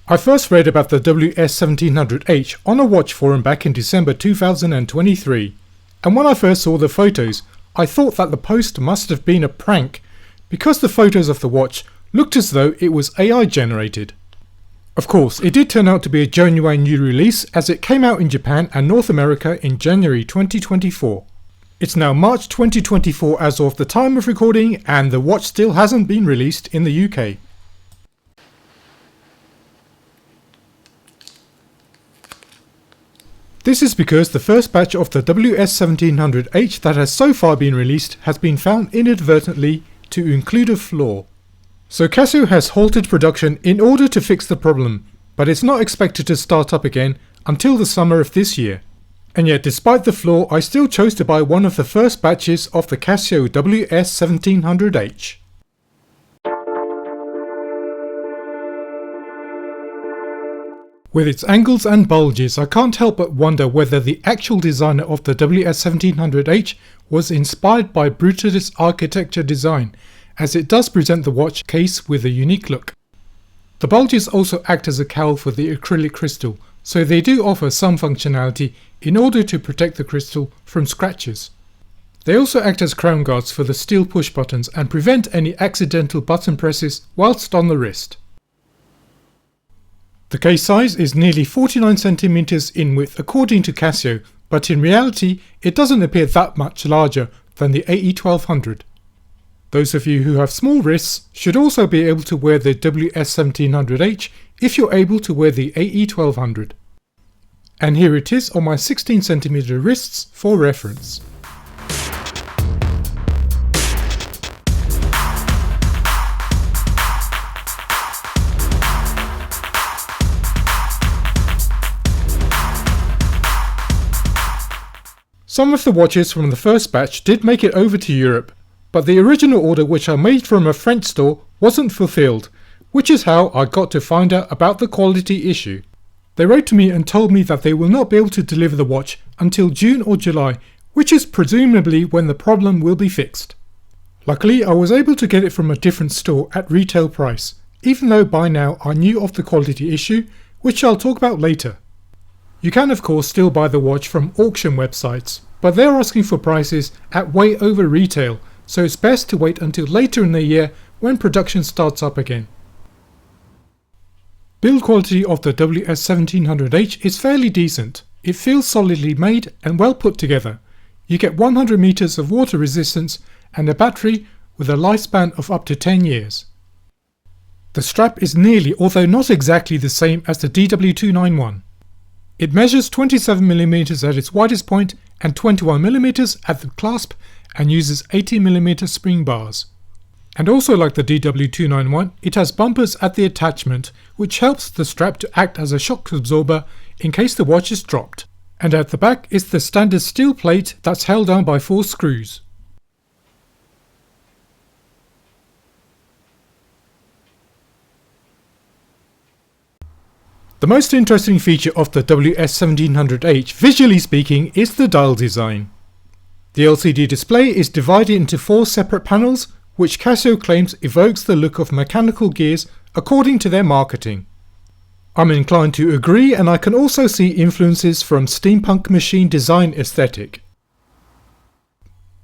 I first read about the WS1700H on a watch forum back in December 2023, and when I first saw the photos, I thought that the post must have been a prank because the photos of the watch looked as though it was AI generated. Of course, it did turn out to be a genuine new release as it came out in Japan and North America in January 2024. It's now March 2024 as of the time of recording, and the watch still hasn't been released in the UK. This is because the first batch of the WS1700H that has so far been released has been found inadvertently to include a flaw. So Casio has halted production in order to fix the problem, but it's not expected to start up again until the summer of this year. And yet despite the flaw, I still chose to buy one of the first batches of the Casio WS1700H. With its angles and bulges, I can't help but wonder whether the actual designer of the WS1700H was inspired by Brutalist architecture design, as it does present the watch case with a unique look. The bulges also act as a cowl for the acrylic crystal, so they do offer some functionality in order to protect the crystal from scratches. They also act as crown guards for the steel push buttons and prevent any accidental button presses whilst on the wrist. The case size is nearly 49 cm in width according to Casio, but in reality it doesn't appear that much larger than the AE1200. Those of you who have small wrists should also be able to wear the WS1700H if you're able to wear the AE1200. And here it is on my 16 cm wrists for reference. Some of the watches from the first batch did make it over to Europe, but the original order which I made from a French store wasn't fulfilled, which is how I got to find out about the quality issue. They wrote to me and told me that they will not be able to deliver the watch until June or July, which is presumably when the problem will be fixed. Luckily, I was able to get it from a different store at retail price, even though by now I knew of the quality issue, which I'll talk about later. You can of course still buy the watch from auction websites, but they're asking for prices at way over retail, so it's best to wait until later in the year when production starts up again. Build quality of the WS1700H is fairly decent. It feels solidly made and well put together. You get 100 meters of water resistance and a battery with a lifespan of up to 10 years. The strap is nearly, although not exactly, the same as the DW291. It measures 27mm at its widest point and 21mm at the clasp and uses 18mm spring bars. And also like the DW291, it has bumpers at the attachment, which helps the strap to act as a shock absorber in case the watch is dropped. And at the back is the standard steel plate that's held down by 4 screws. The most interesting feature of the WS1700H, visually speaking, is the dial design. The LCD display is divided into 4 separate panels, which Casio claims evokes the look of mechanical gears according to their marketing. I'm inclined to agree, and I can also see influences from steampunk machine design aesthetic.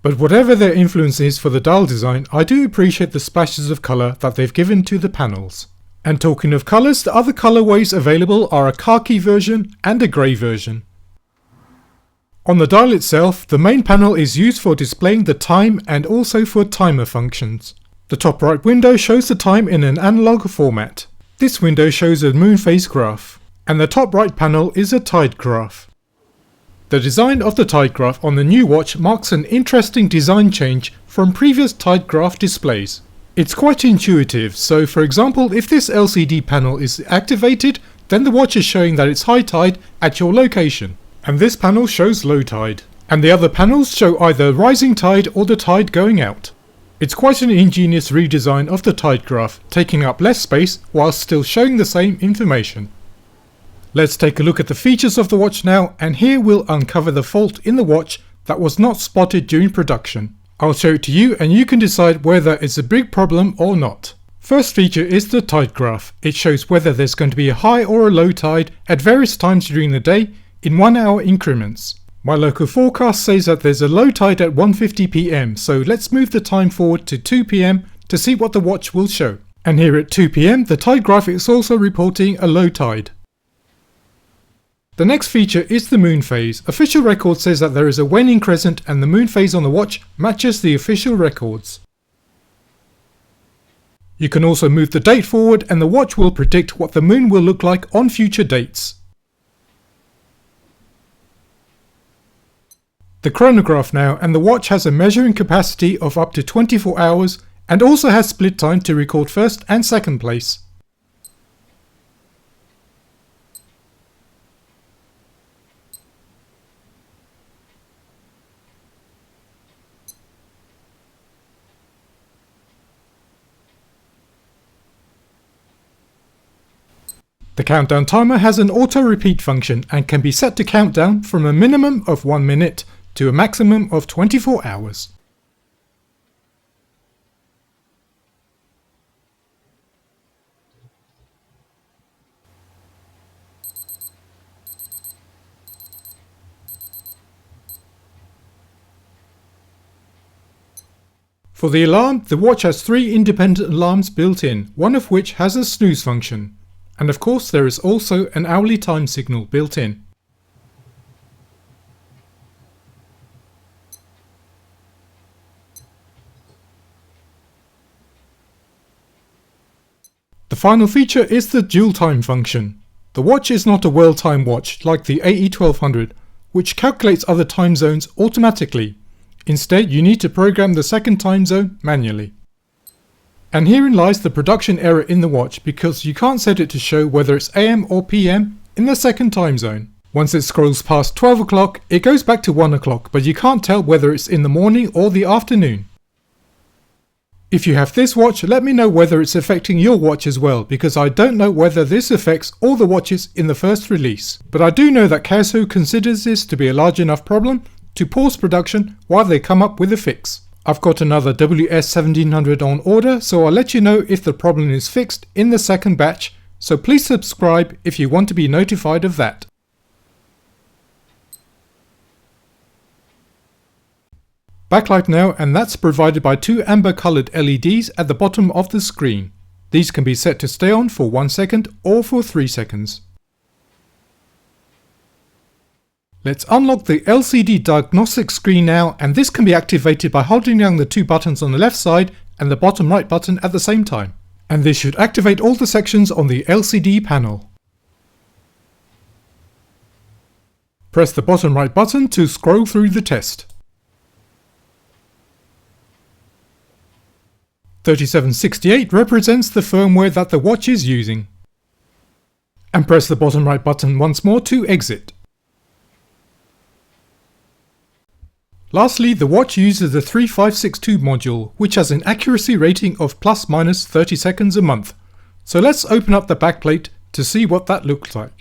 But whatever their influence is for the dial design, I do appreciate the splashes of colour that they've given to the panels. And talking of colours, the other colourways available are a khaki version and a grey version. On the dial itself, the main panel is used for displaying the time and also for timer functions. The top right window shows the time in an analogue format. This window shows a moon phase graph, and the top right panel is a tide graph. The design of the tide graph on the new watch marks an interesting design change from previous tide graph displays. It's quite intuitive, so for example, if this LCD panel is activated, then the watch is showing that it's high tide at your location, and this panel shows low tide, and the other panels show either rising tide or the tide going out. It's quite an ingenious redesign of the tide graph, taking up less space whilst still showing the same information. Let's take a look at the features of the watch now, and here we'll uncover the fault in the watch that was not spotted during production. I'll show it to you and you can decide whether it's a big problem or not. First feature is the tide graph. It shows whether there's going to be a high or a low tide at various times during the day in 1 hour increments. My local forecast says that there's a low tide at 1:50 PM, so let's move the time forward to 2 PM to see what the watch will show. And here at 2 PM, the tide graph is also reporting a low tide. The next feature is the moon phase. Official record says that there is a waning crescent and the moon phase on the watch matches the official records. You can also move the date forward and the watch will predict what the moon will look like on future dates. The chronograph now, and the watch has a measuring capacity of up to 24 hours and also has split time to record first and second place. The countdown timer has an auto repeat function and can be set to count down from a minimum of 1 minute to a maximum of 24 hours. For the alarm, the watch has 3 independent alarms built in, one of which has a snooze function. And of course there is also an hourly time signal built in. The final feature is the dual time function. The watch is not a world time watch like the AE1200, which calculates other time zones automatically. Instead, you need to program the second time zone manually. And herein lies the production error in the watch, because you can't set it to show whether it's AM or PM in the second time zone. Once it scrolls past 12 o'clock, it goes back to 1 o'clock, but you can't tell whether it's in the morning or the afternoon. If you have this watch, let me know whether it's affecting your watch as well, because I don't know whether this affects all the watches in the first release. But I do know that Casio considers this to be a large enough problem to pause production while they come up with a fix. I've got another WS1700 on order, so I'll let you know if the problem is fixed in the second batch, so please subscribe if you want to be notified of that. Backlight now, and that's provided by 2 amber coloured LEDs at the bottom of the screen. These can be set to stay on for 1 second or for 3 seconds. Let's unlock the LCD diagnostic screen now, and this can be activated by holding down the 2 buttons on the left side and the bottom right button at the same time. And this should activate all the sections on the LCD panel. Press the bottom right button to scroll through the test. 3768 represents the firmware that the watch is using. And press the bottom right button once more to exit. Lastly, the watch uses the 3562 module, which has an accuracy rating of ± 30 seconds a month. So let's open up the backplate to see what that looks like.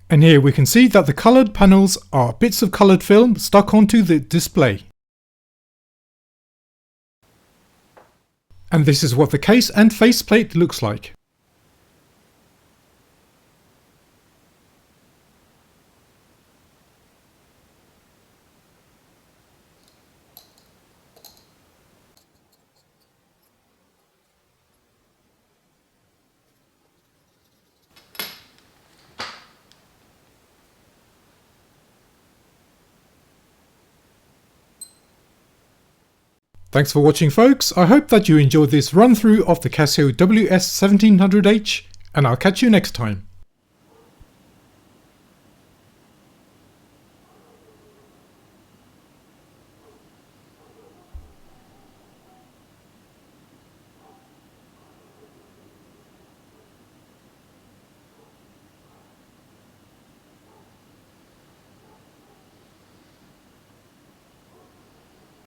And here we can see that the coloured panels are bits of coloured film stuck onto the display. And this is what the case and faceplate looks like. Thanks for watching, folks. I hope that you enjoyed this run through of the Casio WS1700H, and I'll catch you next time.